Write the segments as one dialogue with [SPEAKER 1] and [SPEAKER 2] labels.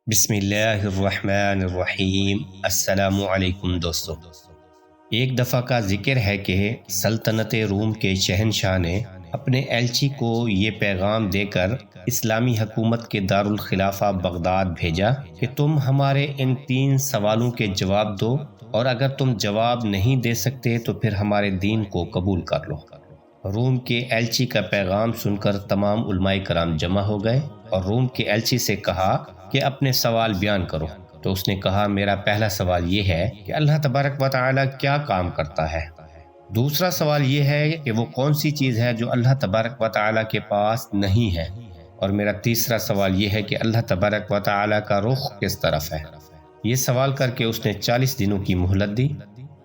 [SPEAKER 1] بسم اللہ الرحمن الرحیم۔ السلام علیکم دوستو۔ ایک دفعہ کا ذکر ہے کہ سلطنت روم کے شہنشاہ نے اپنے ایلچی کو یہ پیغام دے کر اسلامی حکومت کے دارالخلافہ بغداد بھیجا کہ تم ہمارے ان 3 سوالوں کے جواب دو، اور اگر تم جواب نہیں دے سکتے تو پھر ہمارے دین کو قبول کر لو۔ روم کے ایلچی کا پیغام سن کر تمام علماء کرام جمع ہو گئے اور روم کے ایلچی سے کہا کہ اپنے سوال بیان کرو۔ تو اس نے کہا، میرا پہلا سوال یہ ہے کہ اللہ تبارک و تعالی کیا کام کرتا ہے۔ دوسرا سوال یہ ہے کہ وہ کون سی چیز ہے جو اللہ تبارک و تعالی کے پاس نہیں ہے، اور میرا تیسرا سوال یہ ہے کہ اللہ تبارک و تعالی کا رخ کس طرف ہے۔ یہ سوال کر کے اس نے 40 دنوں کی مہلت دی۔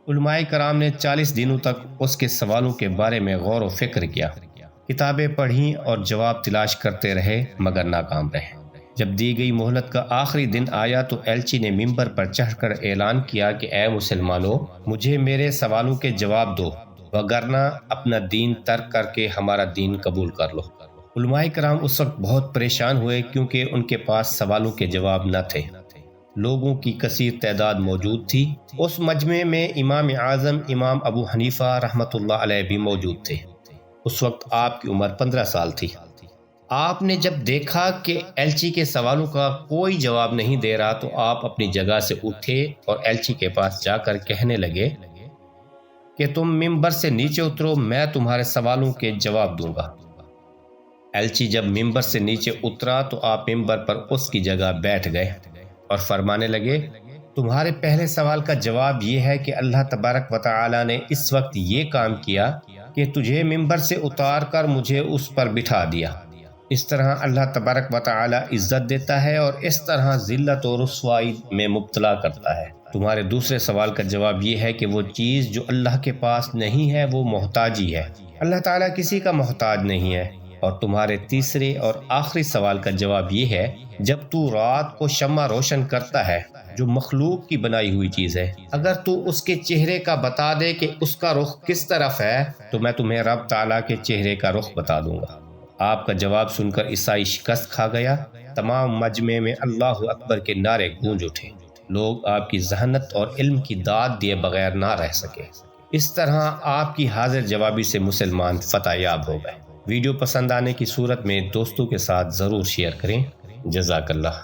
[SPEAKER 1] علماء کرام نے 40 دنوں تک اس کے سوالوں کے بارے میں غور و فکر کیا، کتابیں پڑھیں اور جواب تلاش کرتے رہے مگر ناکام رہے۔ جب دی گئی مہلت کا آخری دن آیا تو ایلچی نے ممبر پر چڑھ کر اعلان کیا کہ اے مسلمانوں، مجھے میرے سوالوں کے جواب دو، وگرنہ اپنا دین ترک کر کے ہمارا دین قبول کر لو۔ علماء کرام اس وقت بہت پریشان ہوئے کیونکہ ان کے پاس سوالوں کے جواب نہ تھے۔ لوگوں کی کثیر تعداد موجود تھی۔ اس مجمع میں امام اعظم امام ابو حنیفہ رحمۃ اللہ علیہ بھی موجود تھے۔ اس وقت آپ کی عمر 15 سال تھی۔ آپ نے جب دیکھا کہ ایلچی کے سوالوں کا کوئی جواب نہیں دے رہا تو آپ اپنی جگہ سے اٹھے اور ایلچی کے پاس جا کر کہنے لگے کہ تم ممبر سے نیچے اترو، میں تمہارے سوالوں کے جواب دوں گا۔ ایلچی جب ممبر سے نیچے اترا تو آپ ممبر پر اس کی جگہ بیٹھ گئے اور فرمانے لگے، تمہارے پہلے سوال کا جواب یہ ہے کہ اللہ تبارک و تعالی نے اس وقت یہ کام کیا کہ تجھے ممبر سے اتار کر مجھے اس پر بٹھا دیا۔ اس طرح اللہ تبارک و تعالی عزت دیتا ہے اور اس طرح ذلت و رسوائی میں مبتلا کرتا ہے۔ تمہارے دوسرے سوال کا جواب یہ ہے کہ وہ چیز جو اللہ کے پاس نہیں ہے وہ محتاجی ہے۔ اللہ تعالیٰ کسی کا محتاج نہیں ہے۔ اور تمہارے تیسرے اور آخری سوال کا جواب یہ ہے، جب تو رات کو شمع روشن کرتا ہے جو مخلوق کی بنائی ہوئی چیز ہے، اگر تو اس کے چہرے کا بتا دے کہ اس کا رخ کس طرف ہے تو میں تمہیں رب تعالیٰ کے چہرے کا رخ بتا دوں گا۔ آپ کا جواب سن کر عیسائی شکست کھا گیا۔ تمام مجمع میں اللہ اکبر کے نعرے گونج اٹھے۔ لوگ آپ کی ذہانت اور علم کی داد دیے بغیر نہ رہ سکے۔ اس طرح آپ کی حاضر جوابی سے مسلمان فتح یاب ہو گئے۔ ویڈیو پسند آنے کی صورت میں دوستوں کے ساتھ ضرور شیئر کریں۔ جزاک اللہ۔